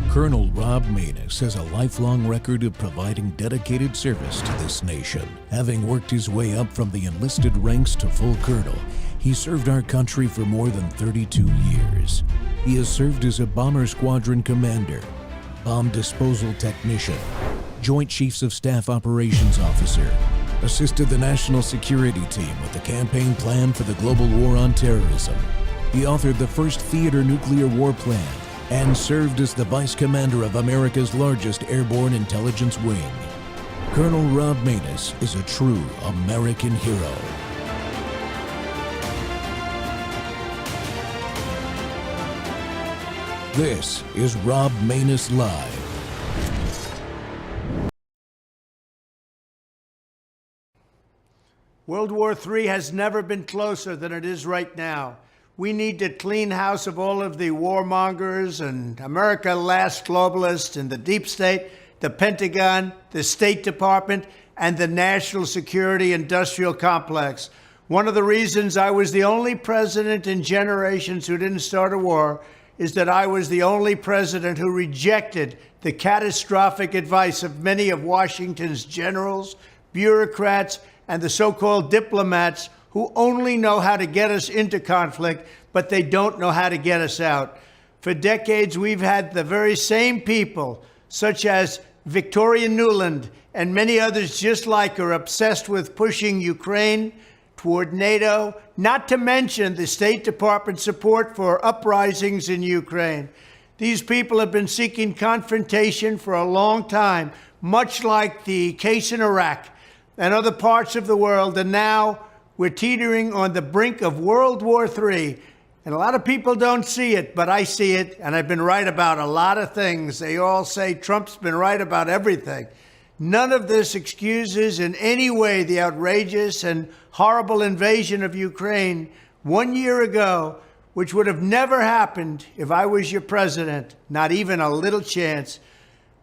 Colonel Rob Maness has a lifelong record of providing dedicated service to this nation. Having worked his way up from the enlisted ranks to full colonel, he served our country for more than 32 years. He has served as a bomber squadron commander, bomb disposal technician, Joint Chiefs of Staff Operations Officer, assisted the National Security Team with the campaign plan for the global war on terrorism. He authored the first theater nuclear war plan and served as the Vice Commander of America's largest airborne intelligence wing. Colonel Rob Maness is a true American hero. This is Rob Maness Live. World War III has never been closer than it is right now. We need to clean house of all of the warmongers and America last globalists in the deep state, the Pentagon, the State Department, and the national security industrial complex. One of the reasons I was the only president in generations who didn't start a war is that I was the only president who rejected the catastrophic advice of many of Washington's generals, bureaucrats, and the so-called diplomats who only know how to get us into conflict, but they don't know how to get us out. For decades, we've had the very same people, such as Victoria Nuland and many others just like her, obsessed with pushing Ukraine toward NATO, not to mention the State Department support for uprisings in Ukraine. These people have been seeking confrontation for a long time, much like the case in Iraq and other parts of the world, and now we're teetering on the brink of World War III. And a lot of people don't see it, but I see it, and I've been right about a lot of things. They all say Trump's been right about everything. None of this excuses in any way the outrageous and horrible invasion of Ukraine 1 year ago, which would have never happened if I was your president, not even a little chance.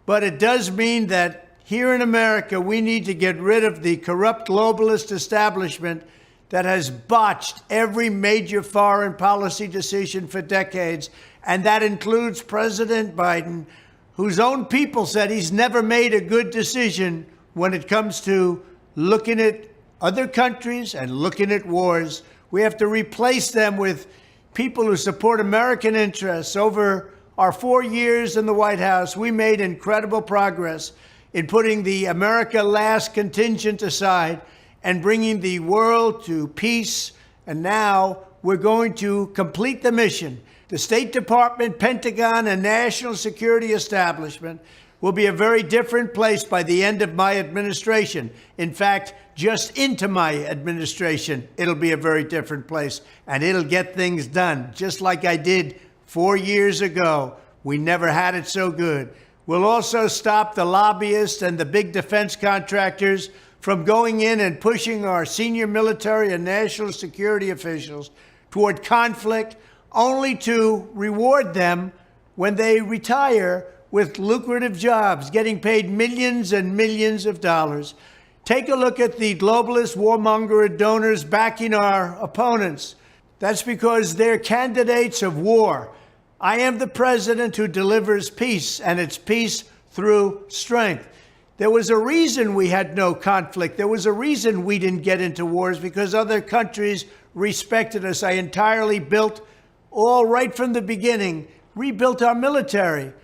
But it does mean that here in America, we need to get rid of the corrupt globalist establishment that has botched every major foreign policy decision for decades. And that includes President Biden, whose own people said he's never made a good decision when it comes to looking at other countries and looking at wars. We have to replace them with people who support American interests. Over our 4 years in the White House, we made incredible progress in putting the America Last contingent aside and bringing the world to peace. And now we're going to complete the mission. The State Department, Pentagon, and national security establishment will be a very different place by the end of my administration. In fact, just into my administration, it'll be a very different place, and it'll get things done, just like I did 4 years ago. We never had it so good. We'll also stop the lobbyists and the big defense contractors from going in and pushing our senior military and national security officials toward conflict, only to reward them when they retire with lucrative jobs, getting paid millions and millions of dollars. Take a look at the globalist warmonger donors backing our opponents. That's because they're candidates of war. I am the president who delivers peace, and it's peace through strength. There was a reason we had no conflict. There was a reason we didn't get into wars, because other countries respected us. I entirely built, all right from the beginning, rebuilt our military.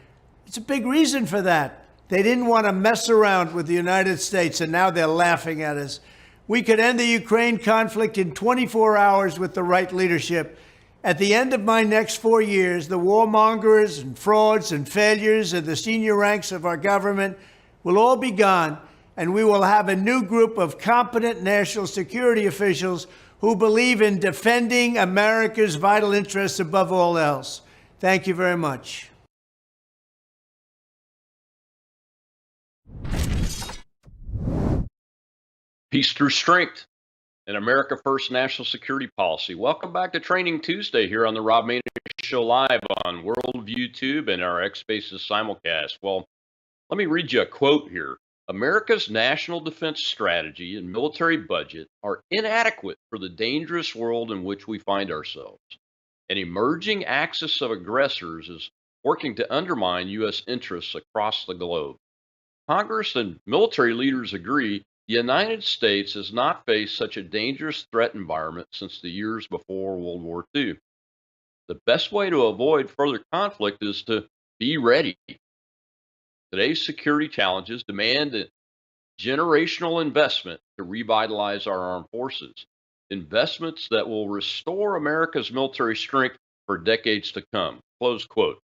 It's a big reason for that. They didn't want to mess around with the United States, and now they're laughing at us. We could end the Ukraine conflict in 24 hours with the right leadership. At the end of my next 4 years, the warmongers and frauds and failures of the senior ranks of our government will all be gone, and we will have a new group of competent national security officials who believe in defending America's vital interests above all else. Thank you very much. Peace through strength and America First national security policy. Welcome back to Training Tuesday here on the Rob Maness Show live on Worldview Tube and our X Spaces simulcast. Well, let me read you a quote here. America's national defense strategy and military budget are inadequate for the dangerous world in which we find ourselves. An emerging axis of aggressors is working to undermine U.S. interests across the globe. Congress and military leaders agree the United States has not faced such a dangerous threat environment since the years before World War II. The best way to avoid further conflict is to be ready. Today's security challenges demand a generational investment to revitalize our armed forces, investments that will restore America's military strength for decades to come. Close quote.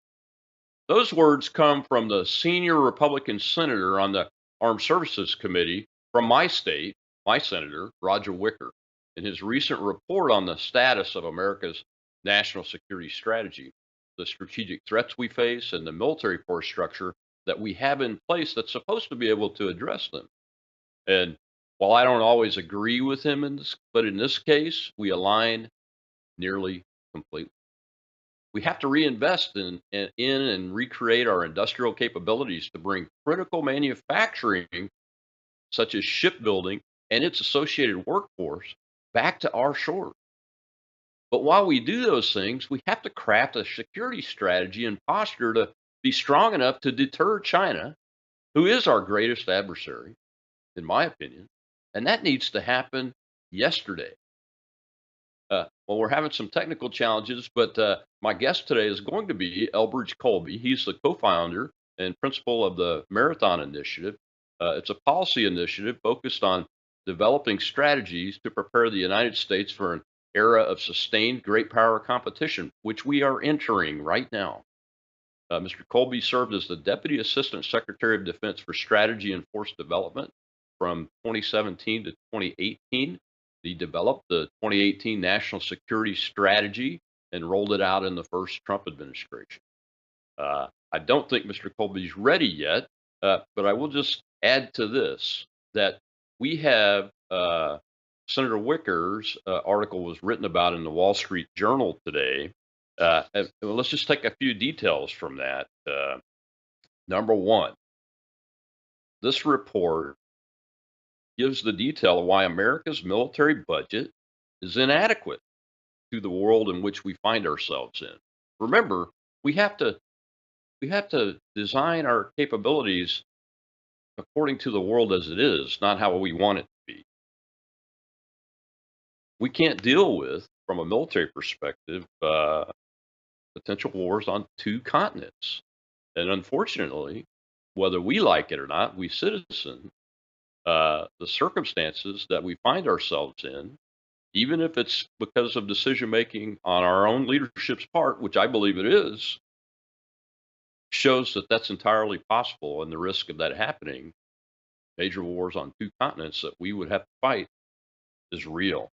Those words come from the senior Republican senator on the Armed Services Committee from my state, my senator, Roger Wicker, in his recent report on the status of America's national security strategy, the strategic threats we face, and the military force structure that we have in place that's supposed to be able to address them. And while I don't always agree with him in this, but in this case, we align nearly completely. We have to reinvest in and recreate our industrial capabilities to bring critical manufacturing, such as shipbuilding and its associated workforce, back to our shores. But while we do those things, we have to craft a security strategy and posture to be strong enough to deter China, who is our greatest adversary, in my opinion. And that needs to happen yesterday. Well, we're having some technical challenges, but my guest today is going to be Elbridge Colby. He's the co-founder and principal of the Marathon Initiative. It's a policy initiative focused on developing strategies to prepare the United States for an era of sustained great power competition, which we are entering right now. Mr. Colby served as the Deputy Assistant Secretary of Defense for Strategy and Force Development from 2017 to 2018. He developed the 2018 National Security Strategy and rolled it out in the first Trump administration. I don't think Mr. Colby's ready yet, but I will just add to this that we have Senator Wicker's article was written about in the Wall Street Journal today. And let's just take a few details from that. Number one, this report gives the detail of why America's military budget is inadequate to the world in which we find ourselves in. Remember, we have to design our capabilities according to the world as it is, not how we want it to be. We can't deal with, from a military perspective, potential wars on two continents. And unfortunately, whether we like it or not, we citizens, the circumstances that we find ourselves in, even if it's because of decision making on our own leadership's part, which I believe it is, shows that that's entirely possible, and the risk of that happening, major wars on two continents that we would have to fight, is real.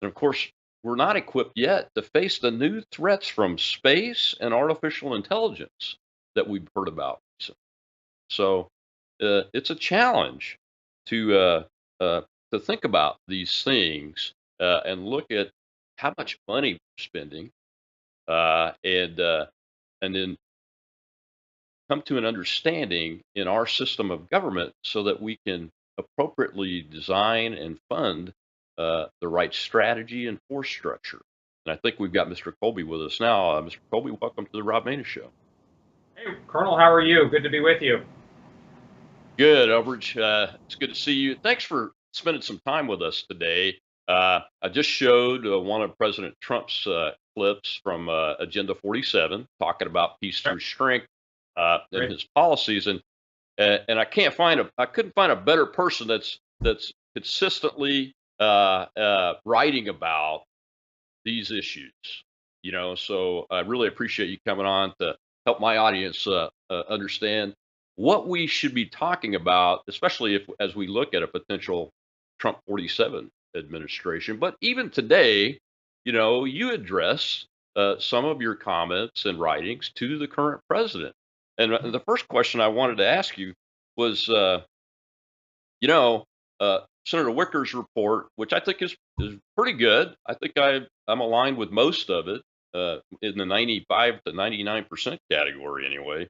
And of course, we're not equipped yet to face the new threats from space and artificial intelligence that we've heard about. So it's a challenge to think about these things and look at how much money we're spending, and then come to an understanding in our system of government so that we can appropriately design and fund the right strategy and force structure. And I think we've got Mr. Colby with us now. Mr. Colby, welcome to the Rob Maness Show. Hey, Colonel, how are you? Good to be with you. Good, Elbridge. It's good to see you. Thanks for spending some time with us today. I just showed one of President Trump's clips from Agenda 47, talking about peace through strength and his policies, and I couldn't find a better person that's consistently writing about these issues. So I really appreciate you coming on to help my audience understand what we should be talking about, especially as we look at a potential Trump 47 administration. But even today, you address some of your comments and writings to the current president. And the first question I wanted to ask you was, Senator Wicker's report, which I think is pretty good. I think I'm aligned with most of it in the 95 to 99% category anyway.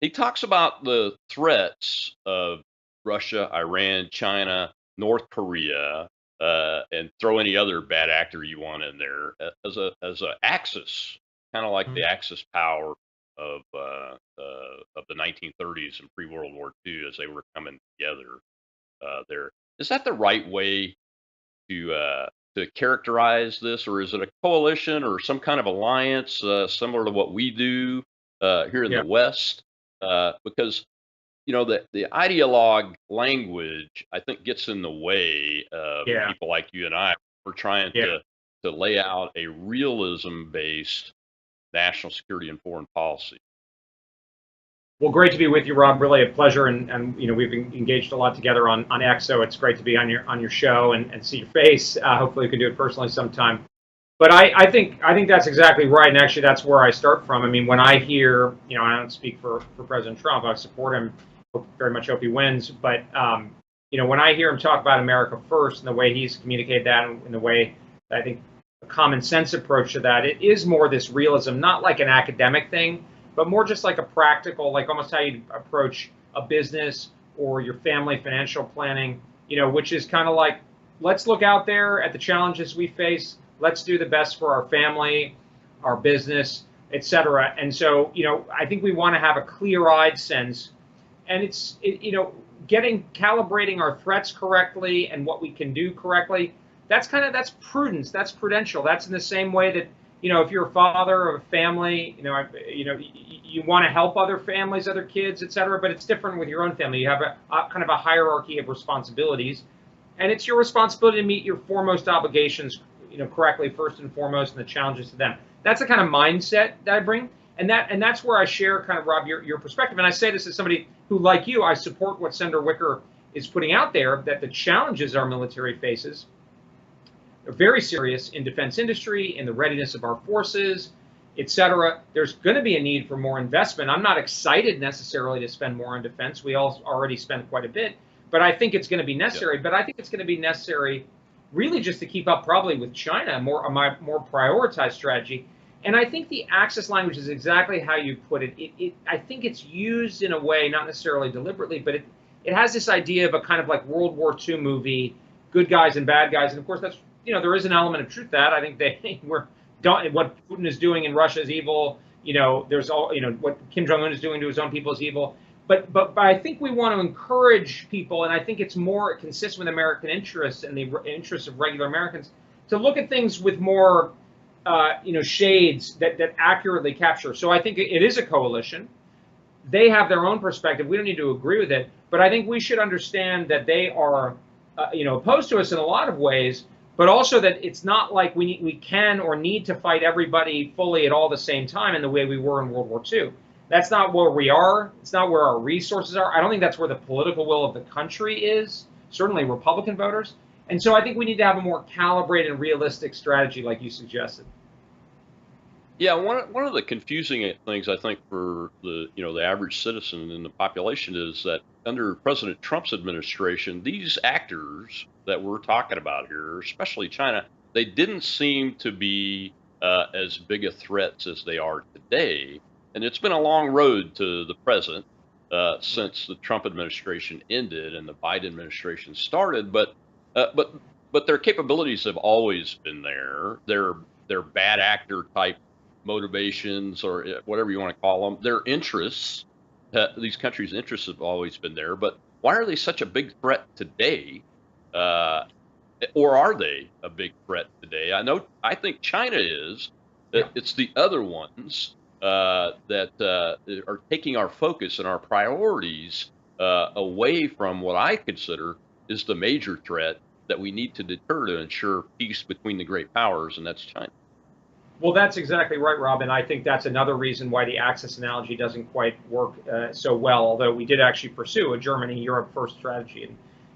He talks about the threats of Russia, Iran, China, North Korea, and throw any other bad actor you want in there as a axis kind of like the Mhm. Axis power of the 1930s and pre-World War II as they were coming together. There is that the right way to characterize this, or is it a coalition or some kind of alliance similar to what we do here in the Yeah, West? Because the ideologue language, I think, gets in the way of yeah, people like you and I. We're trying yeah. to lay out a realism based national security and foreign policy. Well, great to be with you, Rob. Really a pleasure, and we've engaged a lot together on X, so it's great to be on your show and see your face. Hopefully, we can do it personally sometime. But I think that's exactly right, and actually, that's where I start from. I mean, when I hear, I don't speak for President Trump. I support him. Very much hope he wins. But when I hear him talk about America first and the way he's communicated that, and the way I think a common sense approach to that, it is more this realism, not like an academic thing, but more just like a practical, like almost how you approach a business or your family financial planning. Which is kind of like, let's look out there at the challenges we face. Let's do the best for our family, our business, etc. And so, I think we want to have a clear-eyed sense, and calibrating our threats correctly and what we can do correctly. That's prudence. That's prudential. That's in the same way that, if you're a father of a family, you want to help other families, other kids, etc. But it's different with your own family. You have a kind of a hierarchy of responsibilities, and it's your responsibility to meet your foremost obligations, correctly first and foremost, and the challenges to them. That's the kind of mindset that I bring, and that's where I share kind of, Rob, your perspective. And I say this as somebody who, like you, I support what Senator Wicker is putting out there, that the challenges our military faces are very serious in defense industry, in the readiness of our forces, etc. There's going to be a need for more investment. I'm not excited necessarily to spend more on defense. We all already spend quite a bit, but I think it's going to be necessary. Yep. But I think it's going to be necessary really just to keep up probably with China, a more prioritized strategy. And I think the Axis language is exactly how you put it. I think it's used in a way, not necessarily deliberately, but it has this idea of a kind of like World War II movie, good guys and bad guys. And of course, that's, there is an element of truth to that. I think what Putin is doing in Russia is evil. There's all, what Kim Jong-un is doing to his own people is evil. But I think we want to encourage people, and I think it's more consistent with American interests and the interests of regular Americans, to look at things with more, shades that accurately capture. So I think it is a coalition. They have their own perspective. We don't need to agree with it, but I think we should understand that they are, opposed to us in a lot of ways, but also that it's not like we can or need to fight everybody fully at all the same time in the way we were in World War II. That's not where we are. It's not where our resources are. I don't think that's where the political will of the country is, certainly Republican voters. And so I think we need to have a more calibrated and realistic strategy like you suggested. Yeah, one of the confusing things I think for the average citizen in the population is that under President Trump's administration, these actors that we're talking about here, especially China, they didn't seem to be as big a threats as they are today. And it's been a long road to the present since the Trump administration ended and the Biden administration started. But their capabilities have always been there. They're bad actor type motivations, or whatever you want to call them. Their interests, these countries' interests have always been there. But why are they such a big threat today? Or are they a big threat today? I think China is. Yeah. It's the other ones that are taking our focus and our priorities away from what I consider is the major threat that we need to deter to ensure peace between the great powers, and that's China. Well, that's exactly right, Rob, and I think that's another reason why the Axis analogy doesn't quite work so well, although we did actually pursue a Germany, Europe first strategy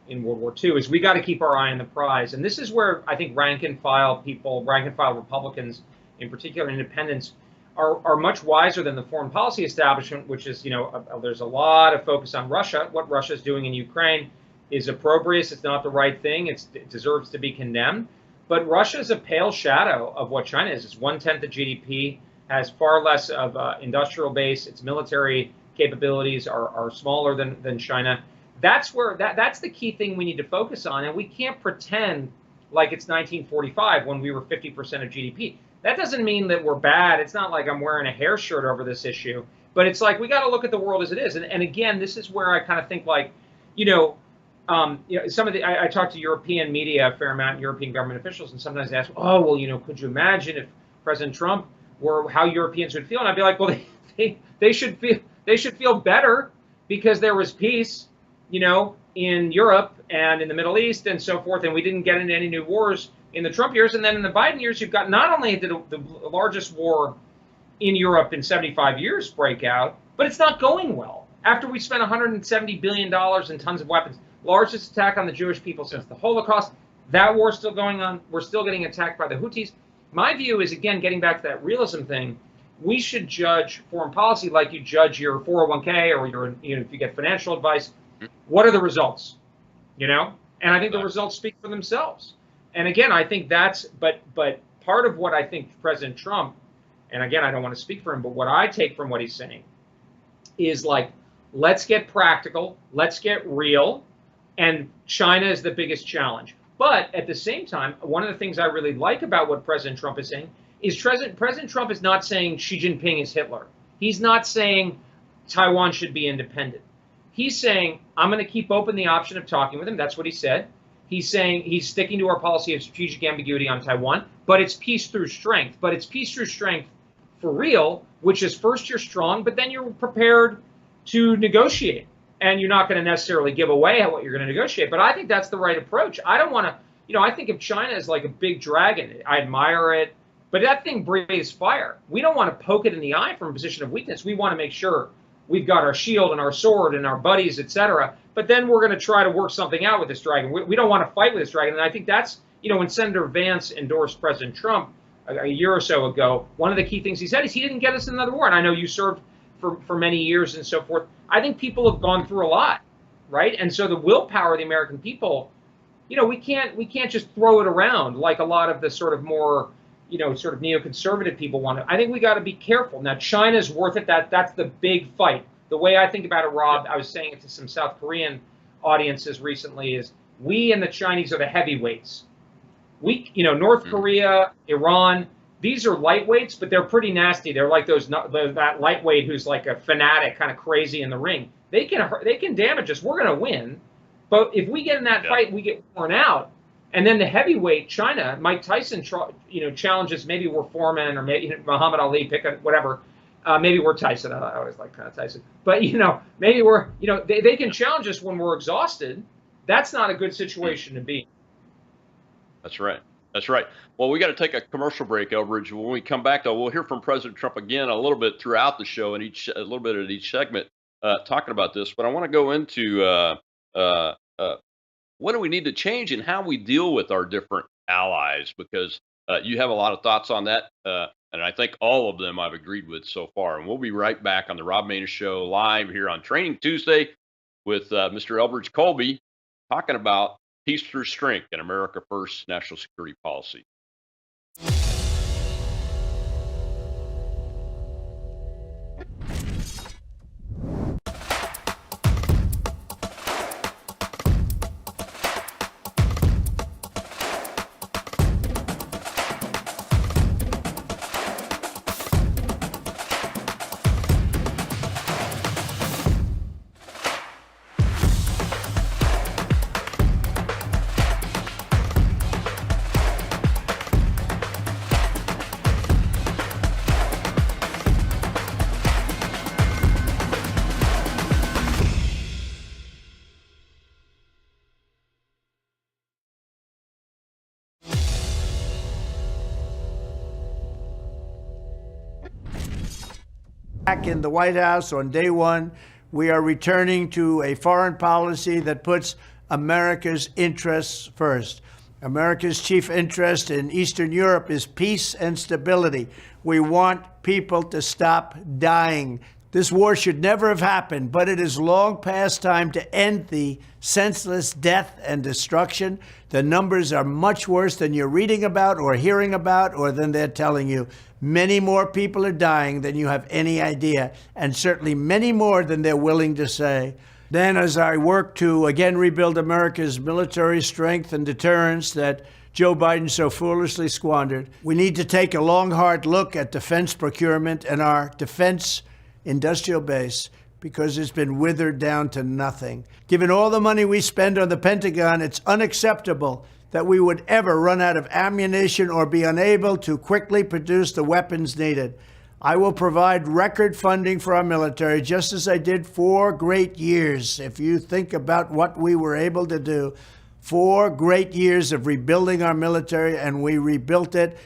in World War II, is we got to keep our eye on the prize. And this is where I think rank and file Republicans, in particular independents, are much wiser than the foreign policy establishment, which is, there's a lot of focus on Russia. What Russia is doing in Ukraine is opprobrious. It's not the right thing. It deserves to be condemned. But Russia is a pale shadow of what China is. It's 1/10 of GDP, has far less of industrial base. Its military capabilities are smaller than China. That's the key thing we need to focus on. And we can't pretend like it's 1945 when we were 50% of GDP. That doesn't mean that we're bad. It's not like I'm wearing a hair shirt over this issue, but it's like we got to look at the world as it is. And again, this is where I kind of think like, some of the I talk to European media a fair amount, European government officials, and sometimes they ask, oh, well, could you imagine if President Trump were how Europeans would feel? And I'd be like, well, they should feel better because there was peace, in Europe and in the Middle East and so forth, and we didn't get into any new wars in the Trump years. And then in the Biden years, you've got not only did the largest war in Europe in 75 years break out, but it's not going well. After we spent $170 billion in tons of weapons, largest attack on the Jewish people since the Holocaust, that war's still going on. We're still getting attacked by the Houthis. My view is, again, getting back to that realism thing, we should judge foreign policy like you judge your 401k or your, if you get financial advice. What are the results? And I think the results speak for themselves. And again, I think but part of what I think President Trump, and again, I don't want to speak for him, but what I take from what he's saying is like, let's get practical, let's get real, and China is the biggest challenge. But at the same time, one of the things I really like about what President Trump is saying is President Trump is not saying Xi Jinping is Hitler. He's not saying Taiwan should be independent. He's saying, I'm going to keep open the option of talking with him. That's what he said. He's saying he's sticking to our policy of strategic ambiguity on Taiwan, but it's peace through strength. But it's peace through strength for real, which is first you're strong, but then you're prepared to negotiate. And you're not going to necessarily give away what you're going to negotiate. But I think that's the right approach. I don't want to, I think of China as like a big dragon. I admire it, but that thing breathes fire. We don't want to poke it in the eye from a position of weakness. We want to make sure we've got our shield and our sword and our buddies, etc. But then we're going to try to work something out with this dragon. We don't want to fight with this dragon. And I think that's, when Senator Vance endorsed President Trump a year or so ago, one of the key things he said is he didn't get us another war. And I know you served for many years and so forth. I think people have gone through a lot, right? And so the willpower of the American people, we can't just throw it around like a lot of the sort of more, sort of neoconservative people want to. I think we got to be careful. Now, China's worth it. That's the big fight. The way I think about it, Rob, I was saying it to some South Korean audiences recently, is we and the Chinese are the heavyweights. North Korea, Iran, these are lightweights, but they're pretty nasty. They're like that lightweight who's like a fanatic, kind of crazy in the ring. They can damage us. We're going to win, but if we get in that fight, we get worn out. And then the heavyweight, China, Mike Tyson, challenges. Maybe we're Foreman or maybe Muhammad Ali, pick a, whatever. Maybe we're Tyson. I always like kind of Tyson, but maybe we're they can challenge us when we're exhausted. That's not a good situation to be. That's right. That's right. Well, we got to take a commercial break, Elbridge. When we come back, though, we'll hear from President Trump again a little bit throughout the show and a little bit at each segment talking about this. But I want to go into what do we need to change and how we deal with our different allies, because you have a lot of thoughts on that. And I think all of them I've agreed with so far. And we'll be right back on the Rob Maness Show live here on Training Tuesday with Mr. Elbridge Colby talking about peace through strength and America First national security policy. Back in the White House on day one, we are returning to a foreign policy that puts America's interests first. America's chief interest in Eastern Europe is peace and stability. We want people to stop dying. This war should never have happened, but it is long past time to end the senseless death and destruction. The numbers are much worse than you're reading about or hearing about or than they're telling you. Many more people are dying than you have any idea, and certainly many more than they're willing to say. Then, as I work to again rebuild America's military strength and deterrence, that Joe Biden so foolishly squandered. We need to take a long, hard look at defense procurement and our defense industrial base, because it's been withered down to nothing. Given all the money we spend on the Pentagon, it's unacceptable that we would ever run out of ammunition or be unable to quickly produce the weapons needed. I will provide record funding for our military, just as I did 4 great years. If you think about what we were able to do, 4 great years of rebuilding our military, and we rebuilt it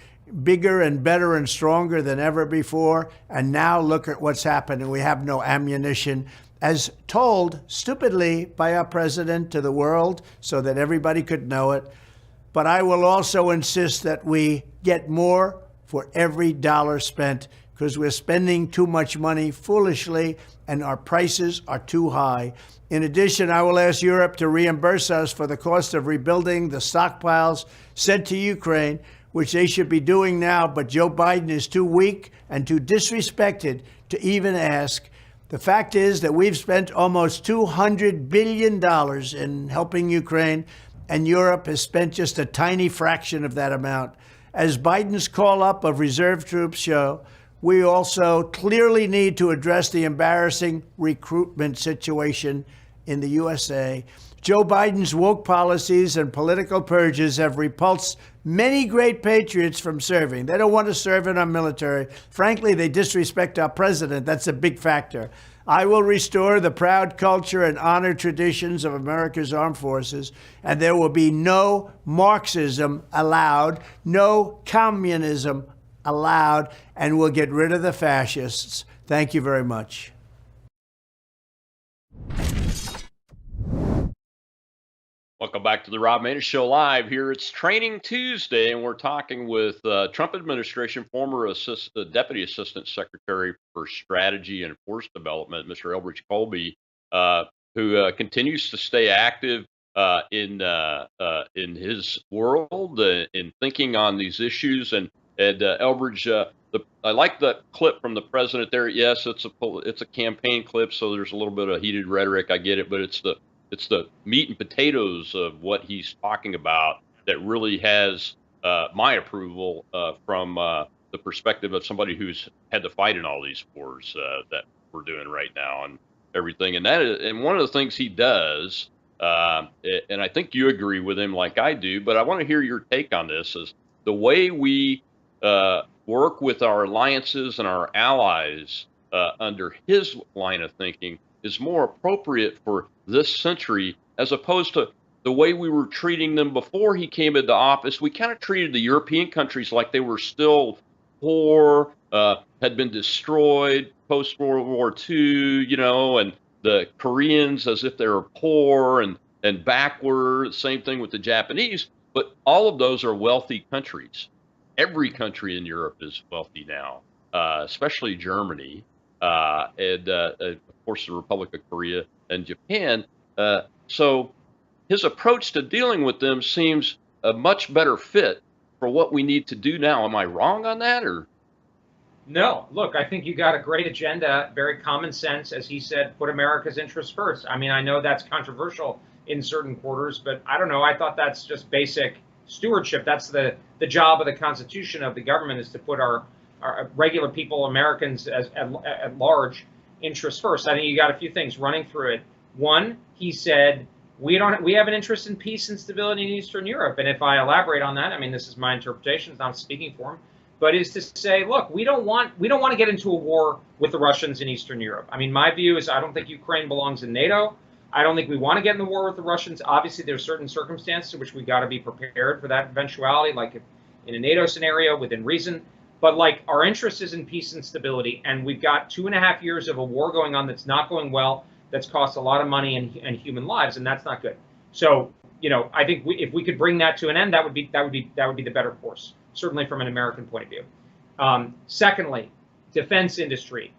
bigger and better and stronger than ever before. And now look at what's happening. We have no ammunition, as told stupidly by our president to the world so that everybody could know it. But I will also insist that we get more for every dollar spent, because we're spending too much money foolishly and our prices are too high. In addition, I will ask Europe to reimburse us for the cost of rebuilding the stockpiles sent to Ukraine, which they should be doing now, but Joe Biden is too weak and too disrespected to even ask. The fact is that we've spent almost $200 billion in helping Ukraine, and Europe has spent just a tiny fraction of that amount. As Biden's call-up of reserve troops show, we also clearly need to address the embarrassing recruitment situation in the USA. Joe Biden's woke policies and political purges have repulsed many great patriots from serving. They don't want to serve in our military. Frankly, they disrespect our president. That's a big factor. I will restore the proud culture and honor traditions of America's armed forces, and there will be no Marxism allowed, no communism allowed, and we'll get rid of the fascists. Thank you very much. Welcome back to the Rob Maness Show live. Here it's Training Tuesday, and we're talking with Trump administration former Deputy Assistant Secretary for Strategy and Force Development, Mr. Elbridge Colby, who continues to stay active in his world, in thinking on these issues. And Elbridge, I like the clip from the president there. Yes, it's a campaign clip, so there's a little bit of heated rhetoric. I get it, but it's the meat and potatoes of what he's talking about that really has my approval from the perspective of somebody who's had to fight in all these wars that we're doing right now and everything. And one of the things he does, and I think you agree with him like I do, but I want to hear your take on this, is the way we work with our alliances and our allies under his line of thinking is more appropriate for this century, as opposed to the way we were treating them before he came into office. We kind of treated the European countries like they were still poor, had been destroyed post World War II, and the Koreans as if they were poor and backward. Same thing with the Japanese, but all of those are wealthy countries. Every country in Europe is wealthy now, especially Germany, and of course the Republic of Korea and Japan. So his approach to dealing with them seems a much better fit for what we need to do now. Am I wrong on that, or? No, look, I think you got a great agenda, very common sense, as he said, put America's interests first. I mean, I know that's controversial in certain quarters, but I don't know. I thought that's just basic stewardship. That's the job of the Constitution of the government, is to put our regular people, Americans at large, interests first. I think you got a few things running through it. One, he said, we have an interest in peace and stability in Eastern Europe. And if I elaborate on that, I mean, this is my interpretation, it's not speaking for him, but is to say, look, we don't want to get into a war with the Russians in Eastern Europe. I mean, my view is I don't think Ukraine belongs in NATO. I don't think we want to get in the war with the Russians. Obviously, there's certain circumstances in which we got to be prepared for that eventuality, like in a NATO scenario within reason. But like, our interest is in peace and stability, and we've got 2.5 years of a war going on that's not going well, that's cost a lot of money and human lives, and that's not good. So, I think if we could bring that to an end, that would be the better course, certainly from an American point of view. Secondly, defense industry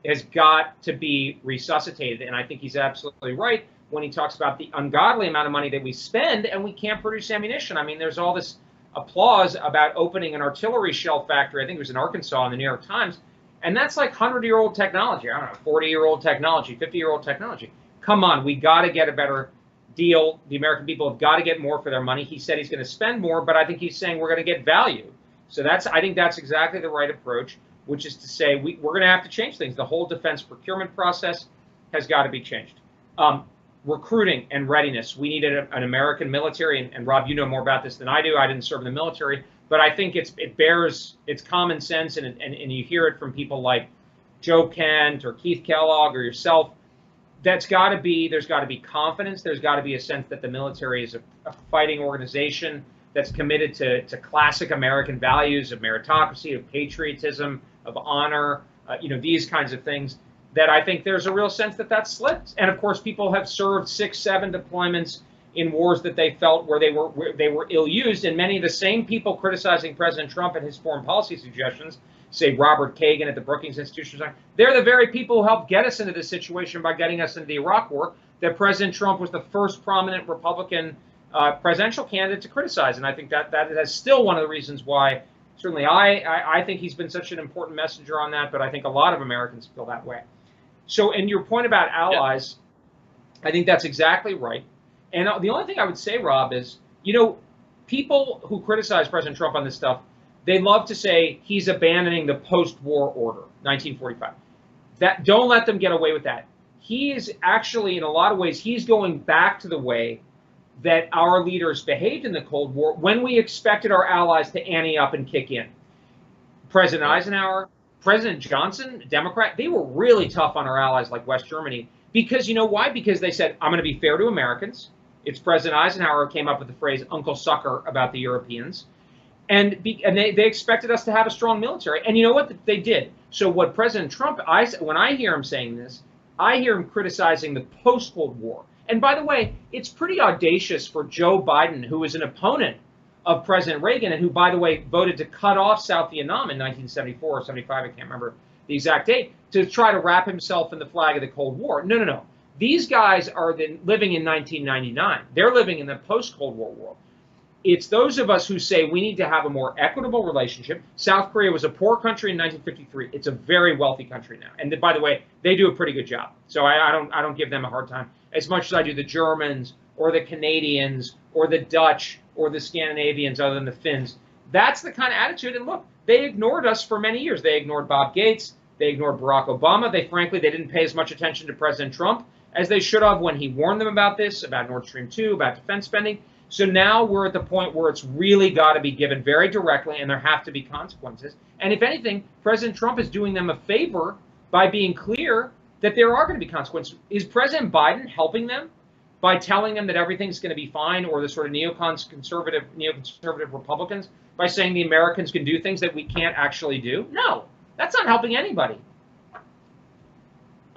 has got to be resuscitated, and I think he's absolutely right when he talks about the ungodly amount of money that we spend and we can't produce ammunition. I mean, there's all this applause about opening an artillery shell factory. I think it was in Arkansas in the New York Times. And that's like 100-year-old technology. I don't know, 40-year-old technology, 50-year-old technology. Come on, we got to get a better deal. The American people have got to get more for their money. He said he's going to spend more, but I think he's saying we're going to get value. So I think that's exactly the right approach, which is to say we're going to have to change things. The whole defense procurement process has got to be changed. Recruiting and readiness. We need an American military, and Rob, you know more about this than I do. I didn't serve in the military, but I think it's common sense, and you hear it from people like Joe Kent or Keith Kellogg or yourself. There's got to be confidence. There's got to be a sense that the military is a fighting organization that's committed to classic American values of meritocracy, of patriotism, of honor, these kinds of things. That I think there's a real sense that that's slipped. And of course, people have served 6, 7 deployments in wars that they felt where they were ill-used. And many of the same people criticizing President Trump and his foreign policy suggestions, say Robert Kagan at the Brookings Institution, they're the very people who helped get us into this situation by getting us into the Iraq War, that President Trump was the first prominent Republican presidential candidate to criticize. And I think that is still one of the reasons why, certainly I think he's been such an important messenger on that, but I think a lot of Americans feel that way. So, and your point about allies, I think that's exactly right. And the only thing I would say, Rob, is, people who criticize President Trump on this stuff, they love to say he's abandoning the post-war order, 1945. Don't let them get away with that. He is actually, in a lot of ways, he's going back to the way that our leaders behaved in the Cold War when we expected our allies to ante up and kick in. President Eisenhower, President Johnson, Democrat, they were really tough on our allies like West Germany because, you know why? Because they said, I'm going to be fair to Americans. It's President Eisenhower who came up with the phrase Uncle Sucker about the Europeans. And they expected us to have a strong military. And you know what? They did. So what President Trump, when I hear him saying this, I hear him criticizing the post-Cold War. And by the way, it's pretty audacious for Joe Biden, who is an opponent of President Reagan, and who, by the way, voted to cut off South Vietnam in 1974 or 75, I can't remember the exact date, to try to wrap himself in the flag of the Cold War. No. These guys are living in 1999. They're living in the post-Cold War world. It's those of us who say we need to have a more equitable relationship. South Korea was a poor country in 1953. It's a very wealthy country now. And by the way, they do a pretty good job. So I don't give them a hard time as much as I do the Germans or the Canadians or the Dutch or the Scandinavians, other than the Finns. That's the kind of attitude. And look, they ignored us for many years. They ignored Bob Gates. They ignored Barack Obama. They didn't pay as much attention to President Trump as they should have when he warned them about this, about Nord Stream 2, about defense spending. So now we're at the point where it's really got to be given very directly, and there have to be consequences. And if anything, President Trump is doing them a favor by being clear that there are going to be consequences. Is President Biden helping them by telling them that everything's going to be fine, or the sort of neoconservative Republicans by saying the Americans can do things that we can't actually do? No, that's not helping anybody.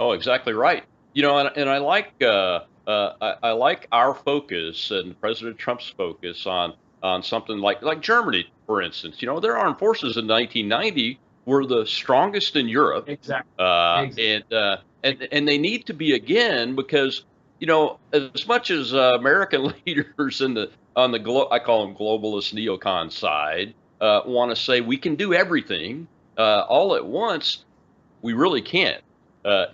Oh, exactly right. And I like I like our focus and President Trump's focus on something like Germany, for instance. Their armed forces in 1990 were the strongest in Europe. Exactly. And they need to be again because, as much as American leaders on the I call them globalist neocon side want to say we can do everything all at once, we really can't. And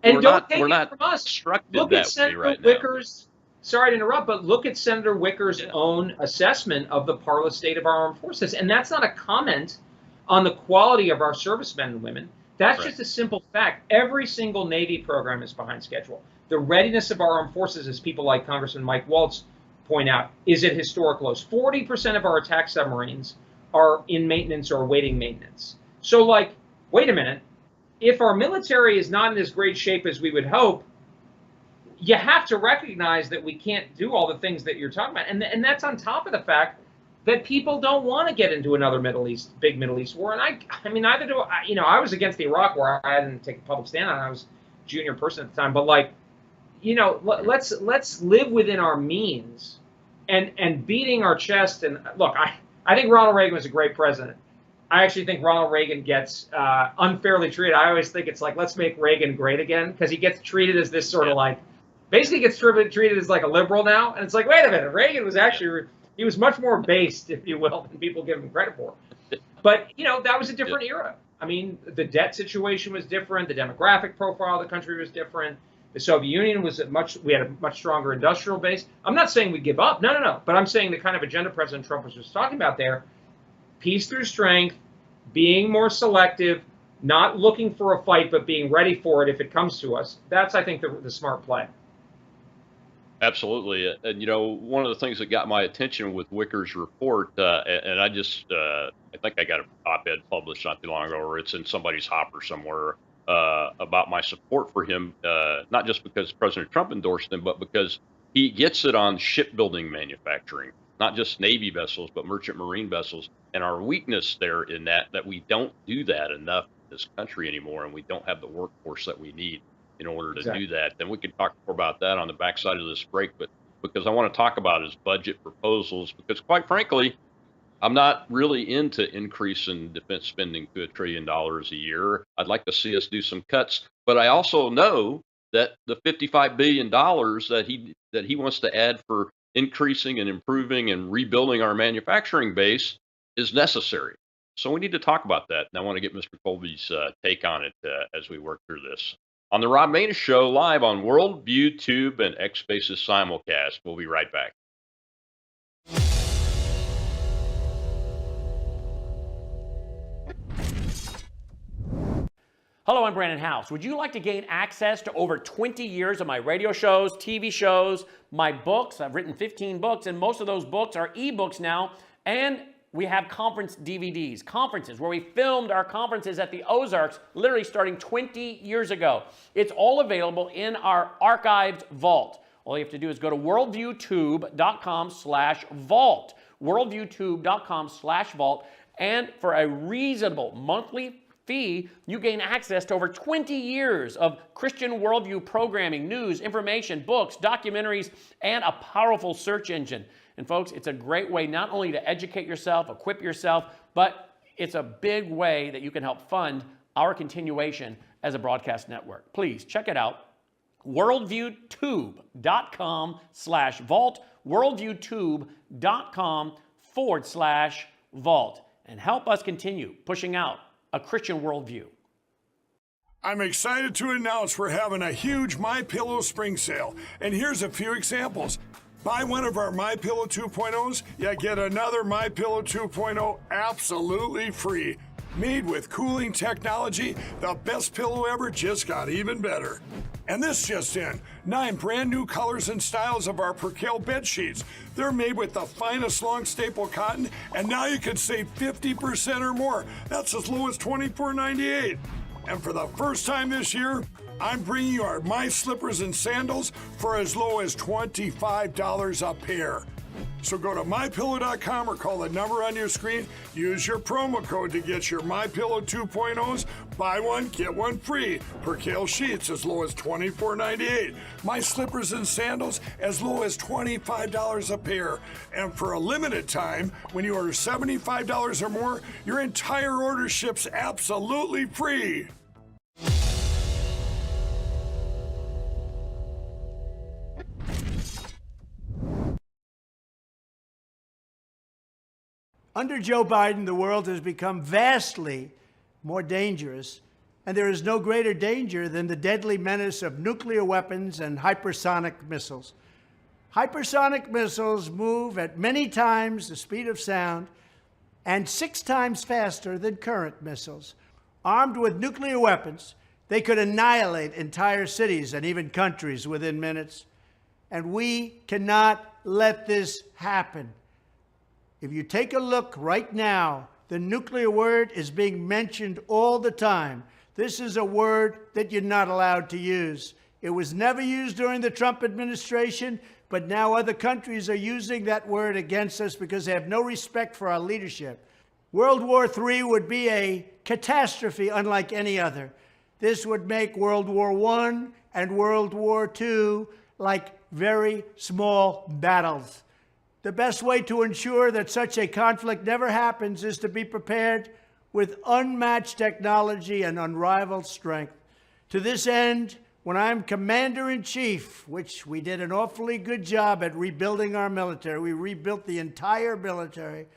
we're not from us. Constructed look that at Senator way right Wicker's. Sorry to interrupt, but look at Senator Wicker's own assessment of the parlous state of our armed forces, and that's not a comment on the quality of our servicemen and women. That's just a simple fact. Every single Navy program is behind schedule. The readiness of our armed forces, as people like Congressman Mike Waltz point out, is at historic lows. 40% of our attack submarines are in maintenance or awaiting maintenance. So, wait a minute. If our military is not in as great shape as we would hope, you have to recognize that we can't do all the things that you're talking about. And that's on top of the fact that people don't want to get into another big Middle East war. And I mean, neither do I. I was against the Iraq war. I didn't take a public stand on it. I was a junior person at the time. But let's live within our means and beating our chest. And look, I think Ronald Reagan was a great president. I actually think Ronald Reagan gets unfairly treated. I always think it's let's make Reagan great again, because he gets treated as this sort of basically gets treated as a liberal now. And it's wait a minute, Reagan was actually, he was much more based, if you will, than people give him credit for. But, that was a different era. I mean, the debt situation was different. The demographic profile of the country was different. The Soviet Union we had a much stronger industrial base. I'm not saying we give up. No. But I'm saying the kind of agenda President Trump was just talking about there, peace through strength, being more selective, not looking for a fight, but being ready for it if it comes to us. That's, I think, the smart play. Absolutely. And, one of the things that got my attention with Wicker's report, and I think I got an op-ed published not too long ago, or it's in somebody's hopper somewhere, about my support for him, not just because President Trump endorsed him, but because he gets it on shipbuilding manufacturing, not just Navy vessels, but merchant marine vessels, and our weakness there in that we don't do that enough in this country anymore, and we don't have the workforce that we need in order to do that. Then we could talk more about that on the backside of this break, but because I want to talk about his budget proposals, because quite frankly, I'm not really into increasing defense spending to $1 trillion a year. I'd like to see us do some cuts, but I also know that the $55 billion that he wants to add for increasing and improving and rebuilding our manufacturing base is necessary. So we need to talk about that, and I want to get Mr. Colby's take on it as we work through this. On the Rob Maness Show, live on Worldview Tube and X Spaces simulcast. We'll be right back. Hello, I'm Brandon House. Would you like to gain access to over 20 years of my radio shows, TV shows, my books? I've written 15 books, and most of those books are ebooks now. And we have conference DVDs, conferences where we filmed our conferences at the Ozarks, literally starting 20 years ago. It's all available in our archived vault. All you have to do is go to worldviewtube.com/vault, worldviewtube.com/vault, and for a reasonable monthly fee, you gain access to over 20 years of Christian worldview programming, news, information, books, documentaries, and a powerful search engine. And folks, it's a great way not only to educate yourself, equip yourself, but it's a big way that you can help fund our continuation as a broadcast network. Please check it out. worldviewtube.com/vault, worldviewtube.com/vault, and help us continue pushing out a Christian worldview. I'm excited to announce we're having a huge MyPillow spring sale, and here's a few examples. Buy one of our MyPillow 2.0s, you get another MyPillow 2.0 absolutely free. Made with cooling technology, the best pillow ever just got even better. And this just in, 9 brand new colors and styles of our Percale bed sheets. They're made with the finest long staple cotton, and now you can save 50% or more. That's as low as $24.98. And for the first time this year, I'm bringing you our My Slippers and Sandals for as low as $25 a pair. So go to MyPillow.com or call the number on your screen. Use your promo code to get your MyPillow 2.0s. Buy one, get one free. Percale sheets as low as $24.98. My Slippers and Sandals as low as $25 a pair. And for a limited time, when you order $75 or more, your entire order ships absolutely free. Under Joe Biden, the world has become vastly more dangerous, and there is no greater danger than the deadly menace of nuclear weapons and hypersonic missiles. Hypersonic missiles move at many times the speed of sound and 6 times faster than current missiles. Armed with nuclear weapons, they could annihilate entire cities and even countries within minutes. And we cannot let this happen. If you take a look right now, the nuclear word is being mentioned all the time. This is a word that you're not allowed to use. It was never used during the Trump administration, but now other countries are using that word against us because they have no respect for our leadership. World War III would be a catastrophe unlike any other. This would make World War I and World War II like very small battles. The best way to ensure that such a conflict never happens is to be prepared with unmatched technology and unrivaled strength. To this end, when I'm commander-in-chief, which we did an awfully good job at rebuilding our military, we rebuilt the entire military.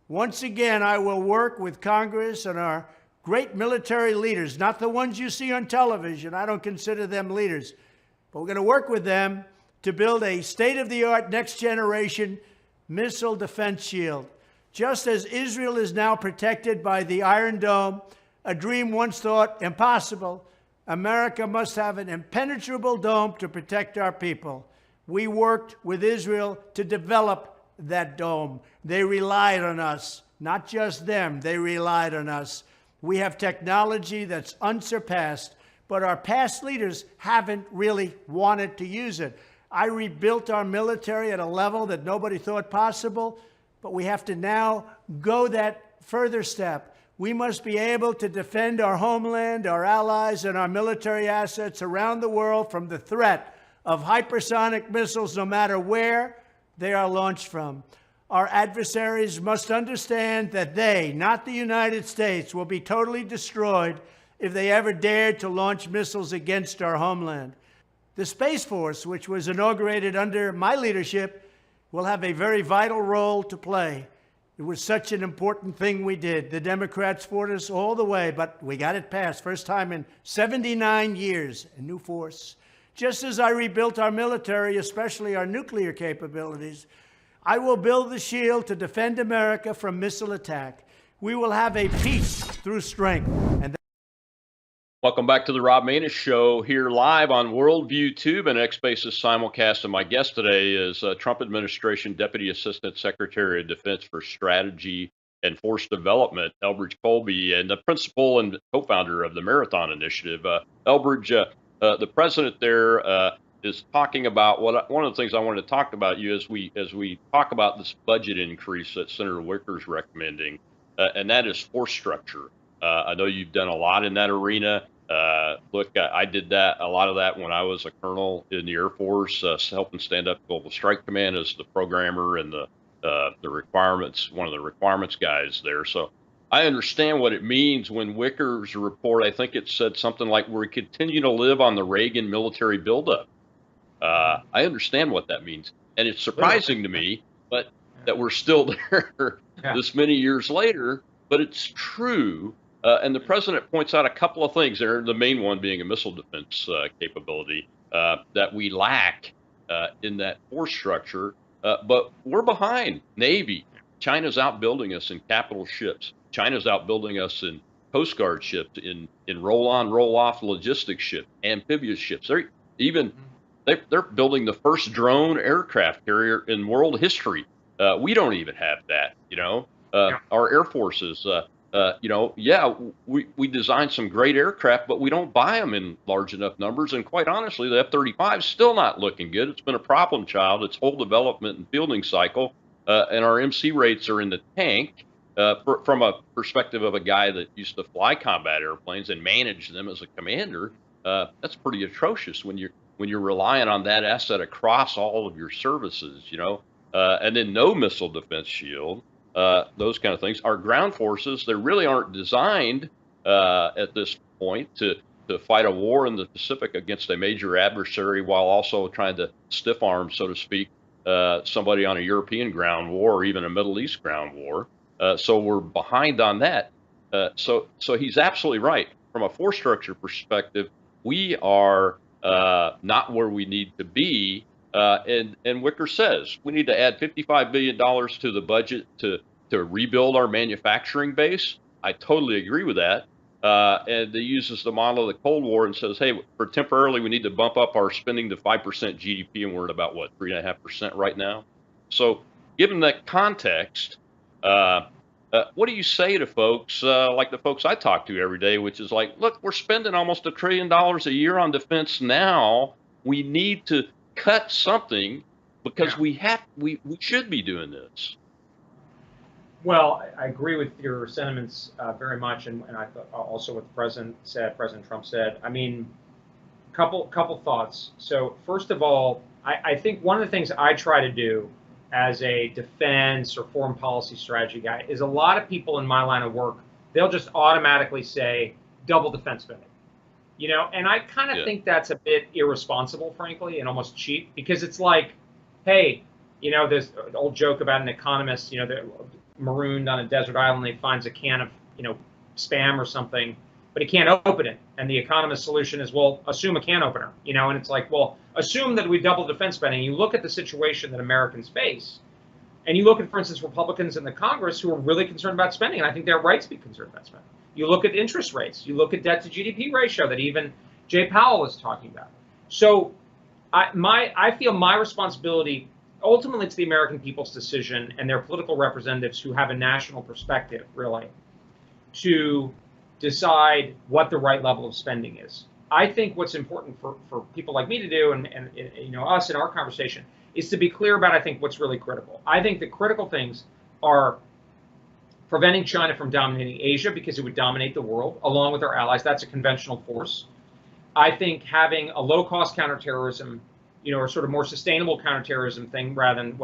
Once again, I will work with Congress and our great military leaders, not the ones you see on television. I don't consider them leaders. But we're going to work with them to build a state-of-the-art next-generation missile defense shield. Just as Israel is now protected by the Iron Dome, a dream once thought impossible, America must have an impenetrable dome to protect our people. We worked with Israel to develop that dome. They relied on us. Not just them, they relied on us. We have technology that's unsurpassed, but our past leaders haven't really wanted to use it. I rebuilt our military at a level that nobody thought possible, but we have to now go that further step. We must be able to defend our homeland, our allies, and our military assets around the world from the threat of hypersonic missiles, no matter where they are launched from. Our adversaries must understand that they, not the United States, will be totally destroyed if they ever dared to launch missiles against our homeland. The Space Force, which was inaugurated under my leadership, will have a very vital role to play. It was such an important thing we did. The Democrats fought us all the way, but we got it passed. First time in 79 years, a new force. Just as I rebuilt our military, especially our nuclear capabilities, I will build the shield to defend America from missile attack. We will have a peace through strength. Welcome back to the Rob Maness Show, here live on Worldview Tube and X-Basis simulcast. And my guest today is Trump Administration Deputy Assistant Secretary of Defense for Strategy and Force Development, Elbridge Colby, and the principal and co-founder of the Marathon Initiative. Elbridge, the president there is talking about one of the things I wanted to talk about you as we talk about this budget increase that Senator Wicker's recommending, and that is force structure. I know you've done a lot in that arena. Look, I did a lot of that when I was a colonel in the Air Force, helping stand up Global Strike Command as the programmer and the requirements, one of the requirements guys there. So I understand what it means when Wicker's report, I think it said something like, we continue to live on the Reagan military buildup. I understand what that means. And it's surprising to me, but that we're still there this many years later, but it's true. And the president points out a couple of things there, the main one being a missile defense capability that we lack in that force structure. But we're behind. Navy. China's outbuilding us in capital ships. China's outbuilding us in Coast Guard ships, in roll-on, roll-off logistics ships, amphibious ships. They're building the first drone aircraft carrier in world history. We don't even have that, Our Air Forces, we designed some great aircraft, but we don't buy them in large enough numbers. And quite honestly, the F-35 is still not looking good. It's been a problem child. Its whole development and fielding cycle, and our MC rates are in the tank. From a perspective of a guy that used to fly combat airplanes and manage them as a commander, that's pretty atrocious when you're relying on that asset across all of your services, and then no missile defense shield. Those kind of things. Our ground forces, they really aren't designed at this point to fight a war in the Pacific against a major adversary while also trying to stiff arm, so to speak, somebody on a European ground war or even a Middle East ground war. So we're behind on that. So he's absolutely right. From a force structure perspective, we are not where we need to be. And Wicker says we need to add $55 billion to the budget to rebuild our manufacturing base. I totally agree with that. And he uses the model of the Cold War and says, hey, for temporarily, we need to bump up our spending to 5% GDP, and we're at about, 3.5% right now. So given that context, what do you say to folks like the folks I talk to every day, which is like, look, we're spending almost $1 trillion a year on defense now. We need to cut something because we should be doing this. Well, I agree with your sentiments very much, and I thought also what the President Trump said. I mean, couple thoughts. So first of all, I think one of the things I try to do as a defense or foreign policy strategy guy is a lot of people in my line of work, they'll just automatically say double defense spending. And I kind of think that's a bit irresponsible, frankly, and almost cheap, because it's like, hey, there's an old joke about an economist, they're marooned on a desert island, they finds a can of, Spam or something, but he can't open it. And the economist solution is, well, assume a can opener, and it's like, well, assume that we double defense spending. You look at the situation that Americans face, and you look at, for instance, Republicans in the Congress who are really concerned about spending, and I think they have right to be concerned about spending. You look at interest rates, you look at debt to GDP ratio that even Jay Powell is talking about. So I feel my responsibility ultimately to the American people's decision and their political representatives who have a national perspective, really, to decide what the right level of spending is. I think what's important for people like me to do and us in our conversation is to be clear about, I think, what's really critical. I think the critical things are preventing China from dominating Asia because it would dominate the world along with our allies. That's a conventional force. I think having a low-cost counterterrorism, or sort of more sustainable counterterrorism thing rather than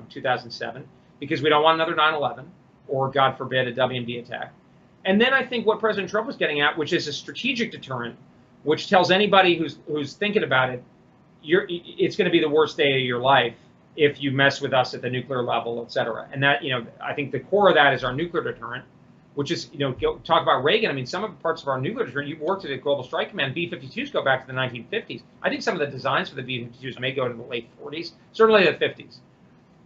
2007, because we don't want another 9/11 or, God forbid, a WMD attack. And then I think what President Trump was getting at, which is a strategic deterrent, which tells anybody who's thinking about it, it's going to be the worst day of your life if you mess with us at the nuclear level, et cetera. And that, I think the core of that is our nuclear deterrent, which is, talk about Reagan. I mean, some of the parts of our nuclear deterrent, you've worked at a Global Strike Command, B-52s go back to the 1950s. I think some of the designs for the B-52s may go to the late 40s, certainly the 50s.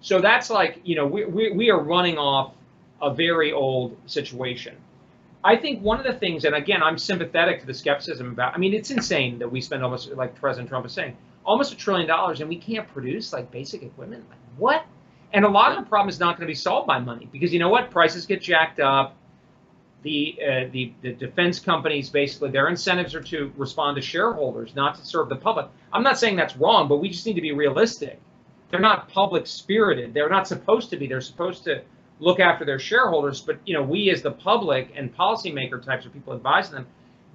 So that's like, we are running off a very old situation. I think one of the things, and again, I'm sympathetic to the skepticism about, I mean, it's insane that we spend almost, like President Trump is saying, almost $1 trillion and we can't produce like basic equipment. Like, what? And a lot of the problem is not going to be solved by money because you know what? Prices get jacked up. The defense companies, basically, their incentives are to respond to shareholders, not to serve the public. I'm not saying that's wrong, but we just need to be realistic. They're not public spirited. They're not supposed to be. They're supposed to look after their shareholders. But we as the public and policymaker types of people advising them,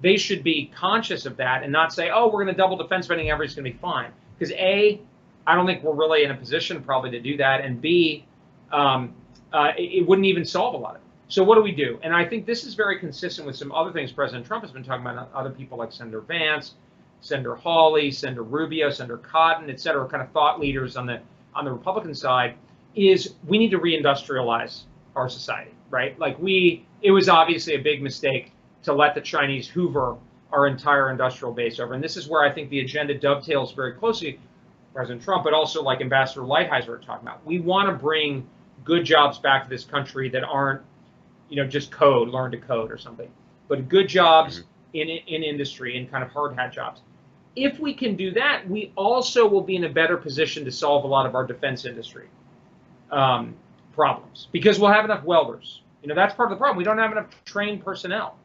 they should be conscious of that and not say, oh, we're going to double defense spending, everything's going to be fine. Because A, I don't think we're really in a position probably to do that. And B, it wouldn't even solve a lot of it. So what do we do? And I think this is very consistent with some other things President Trump has been talking about, other people like Senator Vance, Senator Hawley, Senator Rubio, Senator Cotton, et cetera, kind of thought leaders on the Republican side, is we need to reindustrialize our society, right? Like it was obviously a big mistake to let the Chinese hoover our entire industrial base over. And this is where I think the agenda dovetails very closely with President Trump, but also like Ambassador Lighthizer are talking about. We want to bring good jobs back to this country that aren't, just learn to code or something, but good jobs in industry and kind of hard hat jobs. If we can do that, we also will be in a better position to solve a lot of our defense industry problems because we'll have enough welders. That's part of the problem. We don't have enough trained personnel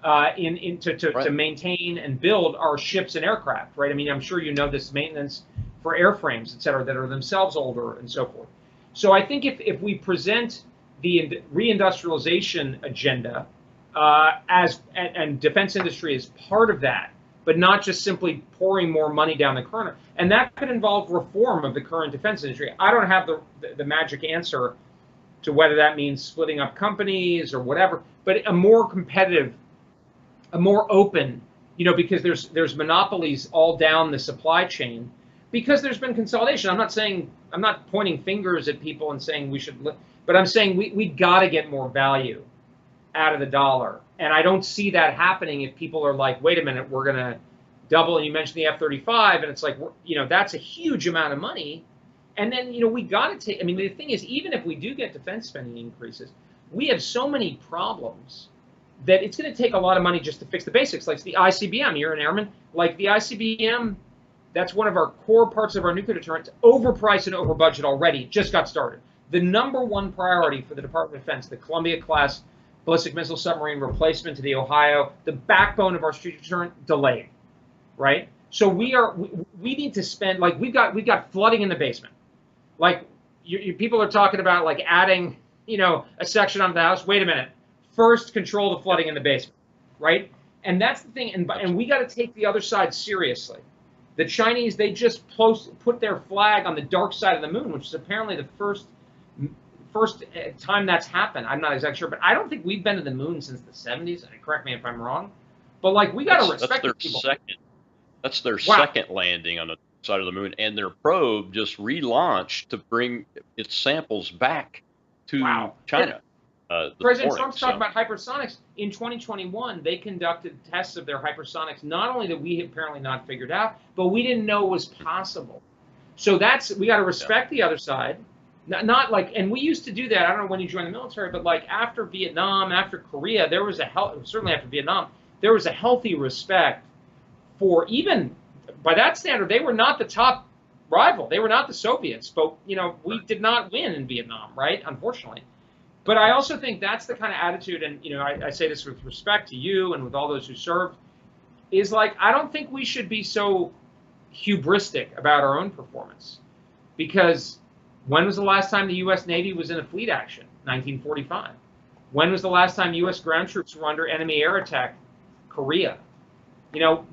to maintain and build our ships and aircraft, right? I mean, I'm sure this maintenance for airframes, et cetera, that are themselves older and so forth. So I think if we present the reindustrialization agenda and defense industry is part of that, but not just simply pouring more money down the current, and that could involve reform of the current defense industry. I don't have the magic answer to whether that means splitting up companies or whatever, but a more competitive, a more open, because there's monopolies all down the supply chain because there's been consolidation. I'm not pointing fingers at people and saying we should, but I'm saying we got to get more value out of the dollar. And I don't see that happening if people are like, wait a minute, we're going to double. And you mentioned the F-35, and it's like, that's a huge amount of money. And then, we got to take, the thing is, even if we do get defense spending increases, we have so many problems that it's going to take a lot of money just to fix the basics, like the ICBM. You're an airman. Like the ICBM, that's one of our core parts of our nuclear deterrent. It's overpriced and over budget already. Just got started. The number one priority for the Department of Defense, the Columbia-class ballistic missile submarine replacement to the Ohio, the backbone of our strategic deterrent, delayed, right? So we need to spend, like we've got flooding in the basement. Like people are talking about like adding, a section onto the house. Wait a minute. First, control the flooding in the basement, right? And that's the thing. And we got to take the other side seriously. The Chinese, they just put their flag on the dark side of the moon, which is apparently the first time that's happened. I'm not exactly sure, but I don't think we've been to the moon since the 70s. And correct me if I'm wrong, but like we got to respect people. That's their second landing on the side of the moon, and their probe just relaunched to bring its samples back to China. President morning. Trump's talking about hypersonics. In 2021, they conducted tests of their hypersonics. Not only that we apparently not figured out, but we didn't know was possible. So we got to respect the other side. Not like, and we used to do that. I don't know when you joined the military, but like after Vietnam, after Korea, certainly after Vietnam, there was a healthy respect for, even by that standard, they were not the top rival. They were not the Soviets, but we did not win in Vietnam, right? Unfortunately. But I also think that's the kind of attitude, and I say this with respect to you and with all those who served, is like, I don't think we should be so hubristic about our own performance. Because when was the last time the U.S. Navy was in a fleet action? 1945. When was the last time U.S. ground troops were under enemy air attack? Korea.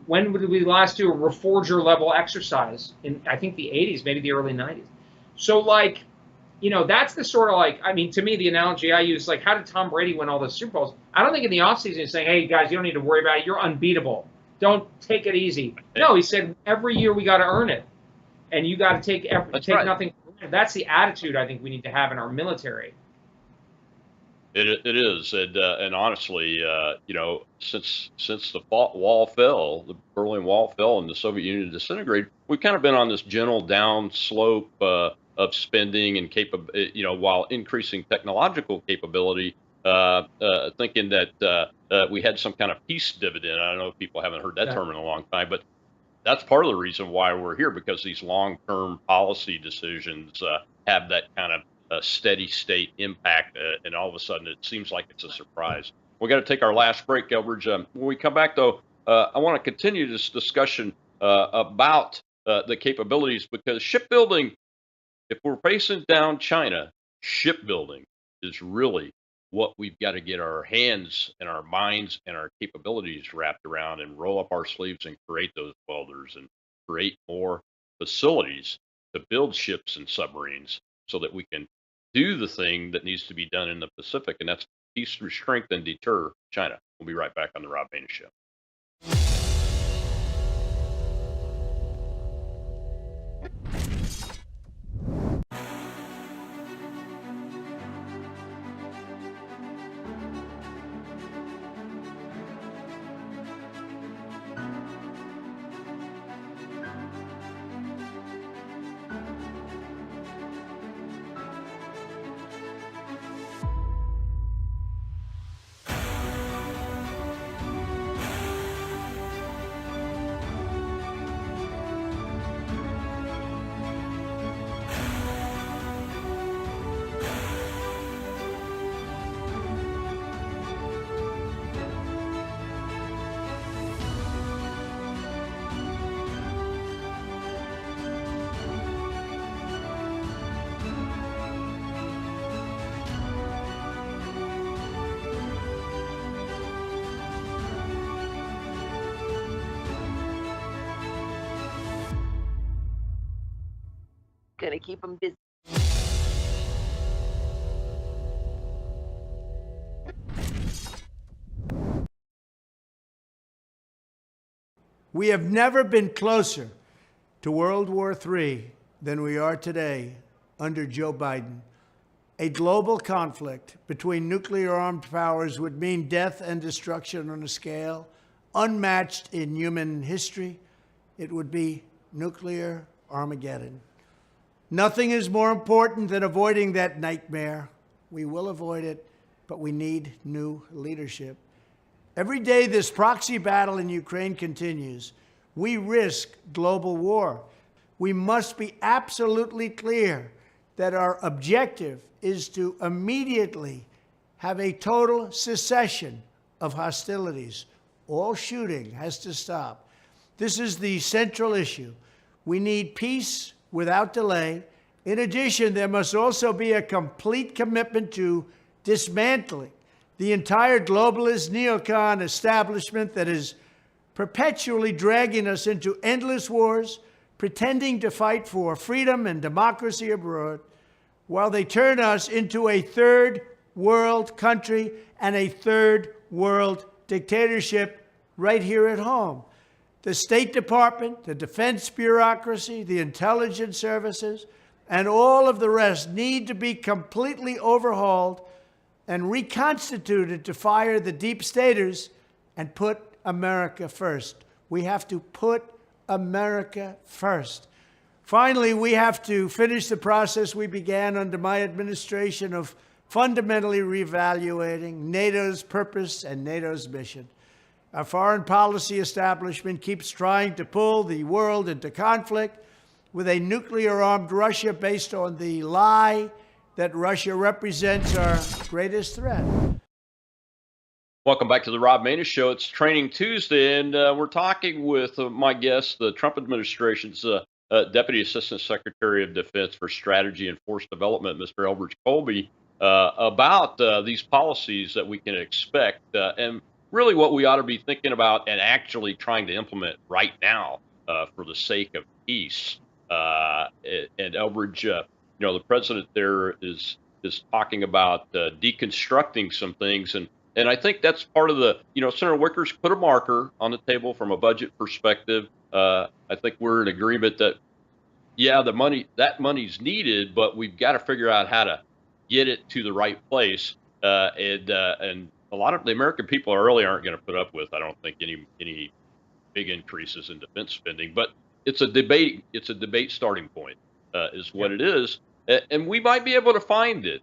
When would we last do a Reforger level exercise? In, I think, the 80s, maybe the early 90s. So like, that's the sort of like, I mean, to me, the analogy I use, like, how did Tom Brady win all those Super Bowls? I don't think in the offseason he's saying, hey, guys, you don't need to worry about it. You're unbeatable. Don't take it easy. No, he said, every year we got to earn it. And you got to take right. nothing. That's the attitude I think we need to have in our military. It is, and honestly, since the wall fell, the Berlin Wall fell, and the Soviet Union disintegrated, we've kind of been on this gentle down slope of spending and while increasing technological capability, thinking that we had some kind of peace dividend. I don't know if people haven't heard that term in a long time, but that's part of the reason why we're here, because these long-term policy decisions have that kind of steady state impact, and all of a sudden it seems like it's a surprise. We got to take our last break, Elbridge. When we come back, though, I want to continue this discussion about the capabilities, because shipbuilding, if we're facing down China, shipbuilding is really what we've got to get our hands and our minds and our capabilities wrapped around, and roll up our sleeves and create those welders and create more facilities to build ships and submarines so that we can do the thing that needs to be done in the Pacific, and that's peace through strength and deter China. We'll be right back on the Rob Maness Show. Gonna keep them busy. We have never been closer to World War III than we are today under Joe Biden. A global conflict between nuclear-armed powers would mean death and destruction on a scale unmatched in human history. It would be nuclear Armageddon. Nothing is more important than avoiding that nightmare. We will avoid it, but we need new leadership. Every day this proxy battle in Ukraine continues, we risk global war. We must be absolutely clear that our objective is to immediately have a total cessation of hostilities. All shooting has to stop. This is the central issue. We need peace without delay. In addition, there must also be a complete commitment to dismantling the entire globalist neocon establishment that is perpetually dragging us into endless wars, pretending to fight for freedom and democracy abroad, while they turn us into a third world country and a third world dictatorship right here at home. The State Department, the defense bureaucracy, the intelligence services, and all of the rest need to be completely overhauled and reconstituted to fire the deep staters and put America first. We have to put America first. Finally, we have to finish the process we began under my administration of fundamentally reevaluating NATO's purpose and NATO's mission. Our foreign policy establishment keeps trying to pull the world into conflict with a nuclear-armed Russia based on the lie that Russia represents our greatest threat. Welcome back to the Rob Maness Show. It's Training Tuesday, and we're talking with my guest, the Trump administration's Deputy Assistant Secretary of Defense for Strategy and Force Development, Mr. Elbridge Colby, about these policies that we can expect and really what we ought to be thinking about and actually trying to implement right now for the sake of peace. And Elbridge, the president there is talking about deconstructing some things, and I think that's part of the, Senator Wicker's put a marker on the table from a budget perspective. I think we're in agreement that, that money's needed, but we've got to figure out how to get it to the right place. And a lot of the American people really aren't going to put up with, I don't think, any big increases in defense spending. But it's a debate. It's a debate starting point, is what it is, and we might be able to find it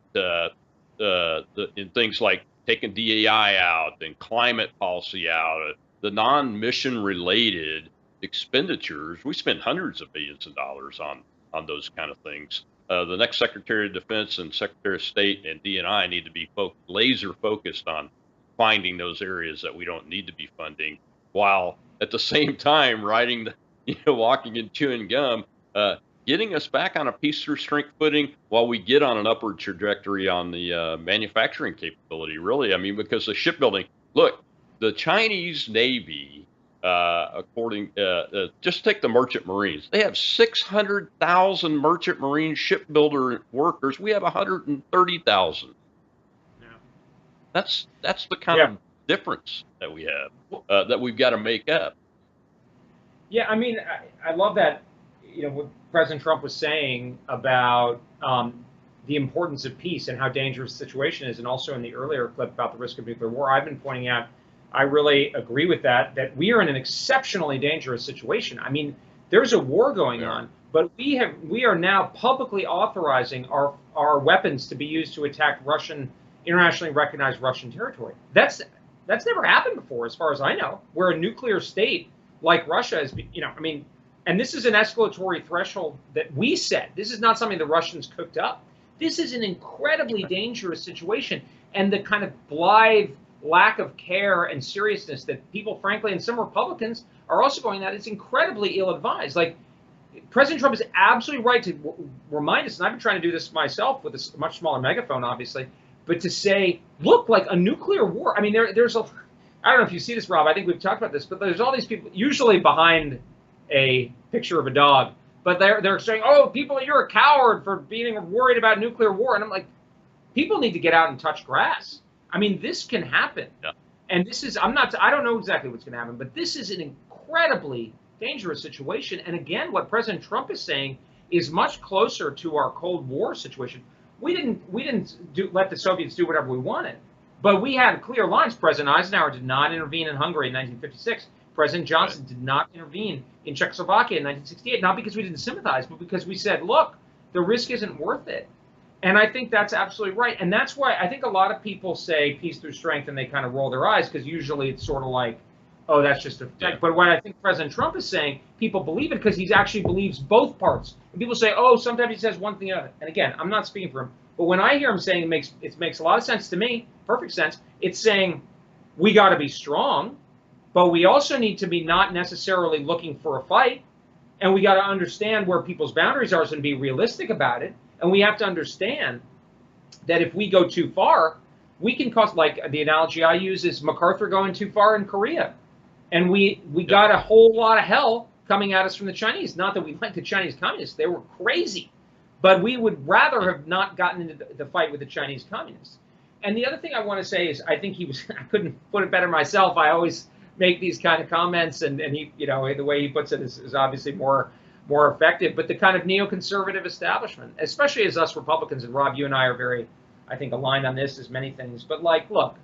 in things like taking DEI out and climate policy out, the non-mission related expenditures. We spend hundreds of billions of dollars on those kind of things. The next Secretary of Defense and Secretary of State and DNI need to be laser focused on finding those areas that we don't need to be funding, while at the same time writing the walking and chewing gum, getting us back on a peace through strength footing while we get on an upward trajectory on the manufacturing capability, really. I mean, because the shipbuilding, look, the Chinese Navy, just take the merchant marines. They have 600,000 merchant marine shipbuilder workers. We have 130,000. Yeah. That's the kind of difference that we have, that we've got to make up. Yeah, I mean, I love that, what President Trump was saying about the importance of peace and how dangerous the situation is, and also in the earlier clip about the risk of nuclear war. I've been pointing out, I really agree with that we are in an exceptionally dangerous situation. I mean, there's a war going on, but we are now publicly authorizing our weapons to be used to attack internationally recognized Russian territory. That's never happened before, as far as I know, where a nuclear state like Russia is, and this is an escalatory threshold that we set. This is not something the Russians cooked up. This is an incredibly dangerous situation, and the kind of blithe lack of care and seriousness that people, frankly, and some Republicans are also going at, is incredibly ill-advised. Like, President Trump is absolutely right to remind us, and I've been trying to do this myself with a much smaller megaphone, obviously, but to say, look, like a nuclear war. I mean, there's a, I don't know if you see this, Rob, I think we've talked about this, but there's all these people, usually behind a picture of a dog, but they're saying, oh, people, you're a coward for being worried about nuclear war. And I'm like, people need to get out and touch grass. I mean, this can happen. Yeah. And this is, I don't know exactly what's going to happen, but this is an incredibly dangerous situation. And again, what President Trump is saying is much closer to our Cold War situation. We didn't let the Soviets do whatever we wanted, but we had clear lines. President Eisenhower did not intervene in Hungary in 1956. President Johnson did not intervene in Czechoslovakia in 1968, not because we didn't sympathize, but because we said, look, the risk isn't worth it. And I think that's absolutely right. And that's why I think a lot of people say peace through strength and they kind of roll their eyes, because usually it's sort of like, oh, that's just a thing. But what I think President Trump is saying, people believe it because he actually believes both parts. And people say, oh, sometimes he says one thing or the other. And again, I'm not speaking for him. But when I hear him saying it makes a lot of sense to me, perfect sense, it's saying we got to be strong, but we also need to be not necessarily looking for a fight. And we got to understand where people's boundaries are and be realistic about it. And we have to understand that if we go too far, we can cause, like the analogy I use is MacArthur going too far in Korea. And we got a whole lot of hell coming at us from the Chinese. Not that we like the Chinese communists. They were crazy. But we would rather have not gotten into the fight with the Chinese communists. And the other thing I want to say is I think I couldn't put it better myself. I always make these kind of comments, and he, the way he puts it is obviously more effective. But the kind of neoconservative establishment, especially as us Republicans, and Rob, you and I are very, I think, aligned on this as many things. But, like, look,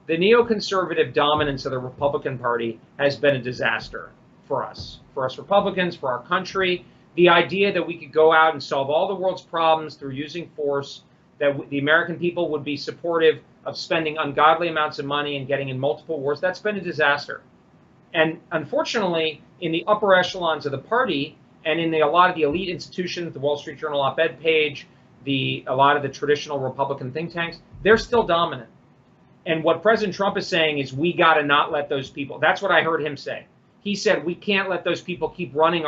the neoconservative dominance of the Republican Party has been a disaster for us Republicans, for our country. The idea that we could go out and solve all the world's problems through using force, that the American people would be supportive of spending ungodly amounts of money and getting in multiple wars, that's been a disaster. And unfortunately, in the upper echelons of the party and in a lot of the elite institutions, the Wall Street Journal op-ed page, a lot of the traditional Republican think tanks, they're still dominant. And what President Trump is saying is we got to not let those people. That's what I heard him say. He said we can't let those people keep running. We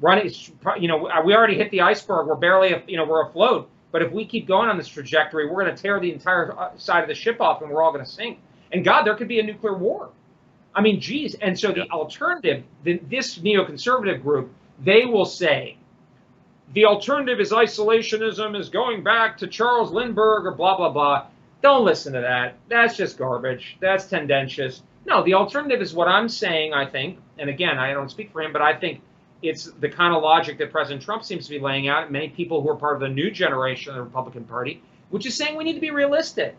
already hit the iceberg. We're barely, we're afloat. But if we keep going on this trajectory, we're going to tear the entire side of the ship off, and we're all going to sink. And God, there could be a nuclear war. I mean, geez. And so the alternative, this neoconservative group, they will say, the alternative is isolationism, is going back to Charles Lindbergh or blah, blah, blah. Don't listen to that. That's just garbage. That's tendentious. No, the alternative is what I'm saying, I think. And again, I don't speak for him, but I think it's the kind of logic that President Trump seems to be laying out, and many people who are part of the new generation of the Republican Party, which is saying we need to be realistic.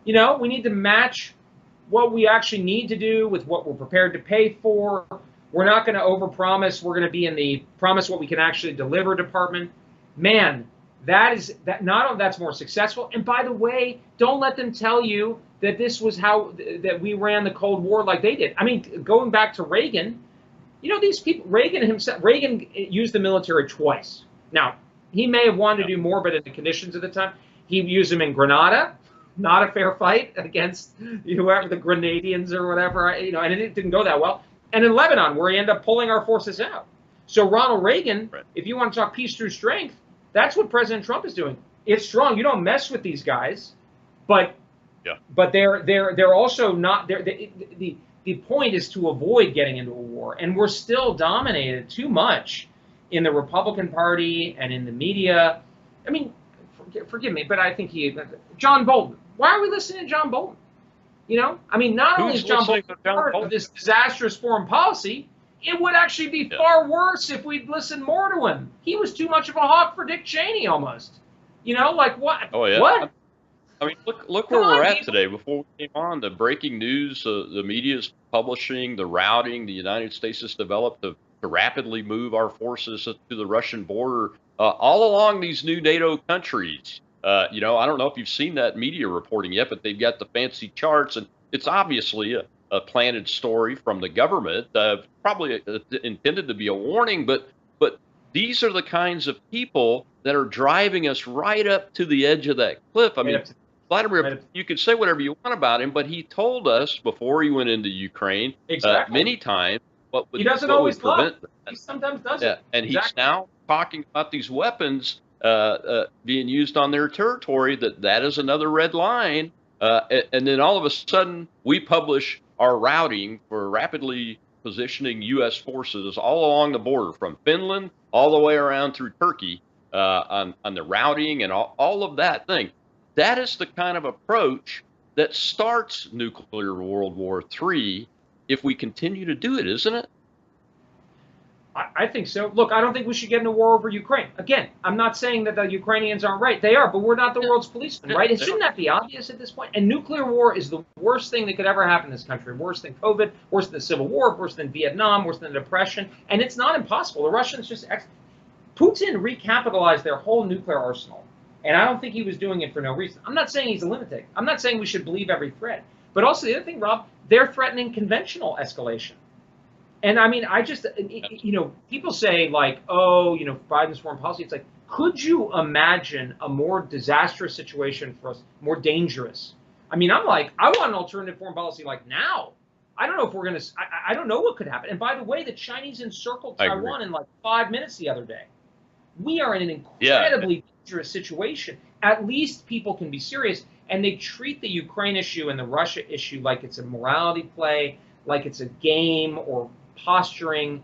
We need to match what we actually need to do with what we're prepared to pay for. We're not going to overpromise. We're going to be in the promise what we can actually deliver department. Man, not only that's more successful. And by the way, don't let them tell you that this was that we ran the Cold War like they did. I mean, going back to Reagan, these people, Reagan used the military twice. Now, he may have wanted to do more, but in the conditions of the time, he used them in Grenada, not a fair fight against whoever, the Grenadians or whatever, and it didn't go that well. And in Lebanon, where he ended up pulling our forces out. So Ronald Reagan, if you want to talk peace through strength, that's what President Trump is doing. It's strong. You don't mess with these guys, but they're also not. The point is to avoid getting into a war, and we're still dominated too much in the Republican Party and in the media. I mean, forgive me, but I think John Bolton. Why are we listening to John Bolton? I mean, not only is John Bolton part of this disastrous foreign policy, it would actually be far worse if we'd listened more to him. He was too much of a hawk for Dick Cheney, almost. Like what? Oh yeah. What? I mean, look where we're at today. Before we came on, the breaking news, the media is publishing the routing the United States has developed to rapidly move our forces to the Russian border all along these new NATO countries. I don't know if you've seen that media reporting yet, but they've got the fancy charts, and it's obviously a planted story from the government, probably intended to be a warning, but these are the kinds of people that are driving us right up to the edge of that cliff. I mean, Vladimir, you could say whatever you want about him, but he told us before he went into Ukraine many times what would, he doesn't always prevent that. He sometimes doesn't. Yeah, and he's now talking about these weapons being used on their territory. That is another red line. And then all of a sudden, we publish our routing for rapidly positioning U.S. forces all along the border from Finland all the way around through Turkey on the routing and all of that thing. That is the kind of approach that starts nuclear World War III if we continue to do it, isn't it? I think so. Look, I don't think we should get into war over Ukraine. Again, I'm not saying that the Ukrainians aren't right. They are, but we're not the world's policemen, right? Shouldn't that be obvious at this point? And nuclear war is the worst thing that could ever happen in this country. Worse than COVID, worse than the Civil War, worse than Vietnam, worse than the Depression. And it's not impossible. The Russians Putin recapitalized their whole nuclear arsenal. And I don't think he was doing it for no reason. I'm not saying he's a lunatic. I'm not saying we should believe every threat. But also the other thing, Rob, they're threatening conventional escalation. And I mean, people say like, oh, Biden's foreign policy. It's like, could you imagine a more disastrous situation for us, more dangerous? I mean, I'm like, I want an alternative foreign policy like now. I don't know if we're going to, I don't know what could happen. And by the way, the Chinese encircled Taiwan in like 5 minutes the other day. We are in an incredibly dangerous situation. At least people can be serious. And they treat the Ukraine issue and the Russia issue like it's a morality play, like it's a game or posturing.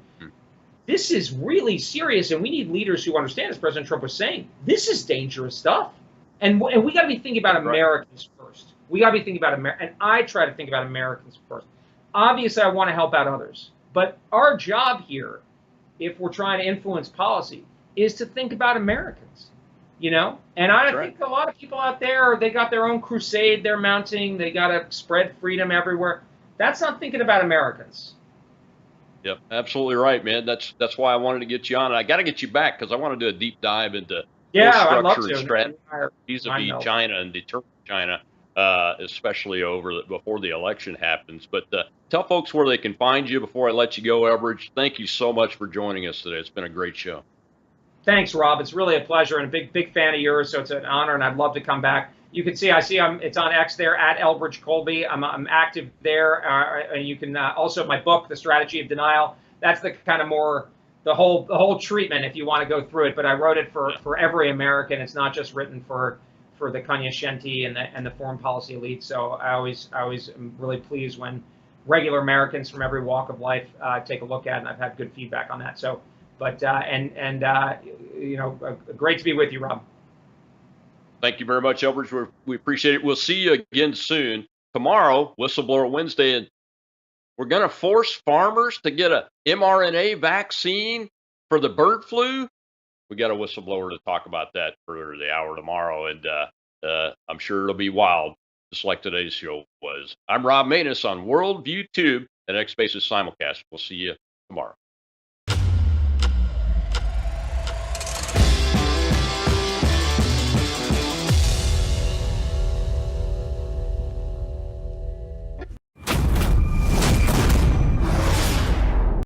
This is really serious, and we need leaders who understand, as President Trump was saying, this is dangerous stuff. And we got to be thinking about Americans first. We got to be thinking about America, and I try to think about Americans first. Obviously, I want to help out others, but our job here, if we're trying to influence policy, is to think about Americans. you know. And I That's right. think a lot of people out there, they got their own crusade they're mounting. They got to spread freedom everywhere. That's not thinking about Americans. Yep, absolutely right, man. That's why I wanted to get you on. And I got to get you back because I want to do a deep dive into Yeah, force I'd love structure and to. strategy I vis-a-vis know. China and deterring China, especially before the election happens. But tell folks where they can find you before I let you go, Elbridge. Thank you so much for joining us today. It's been a great show. Thanks, Rob. It's really a pleasure and a big fan of yours. So it's an honor, and I'd love to come back. You can see, it's on X there at Elbridge Colby. I'm active there, and you can also my book, The Strategy of Denial. That's the kind of more the whole treatment if you want to go through it. But I wrote it for every American. It's not just written for the cognoscenti and the foreign policy elite. So I always am really pleased when regular Americans from every walk of life take a look at it, and I've had good feedback on that. So. But great to be with you, Rob. Thank you very much, Elbridge. We appreciate it. We'll see you again soon. Tomorrow, Whistleblower Wednesday, and we're going to force farmers to get a mRNA vaccine for the bird flu. We got a whistleblower to talk about that for the hour tomorrow, and I'm sure it'll be wild, just like today's show was. I'm Rob Maness on Worldview Tube and X Spaces Simulcast. We'll see you tomorrow.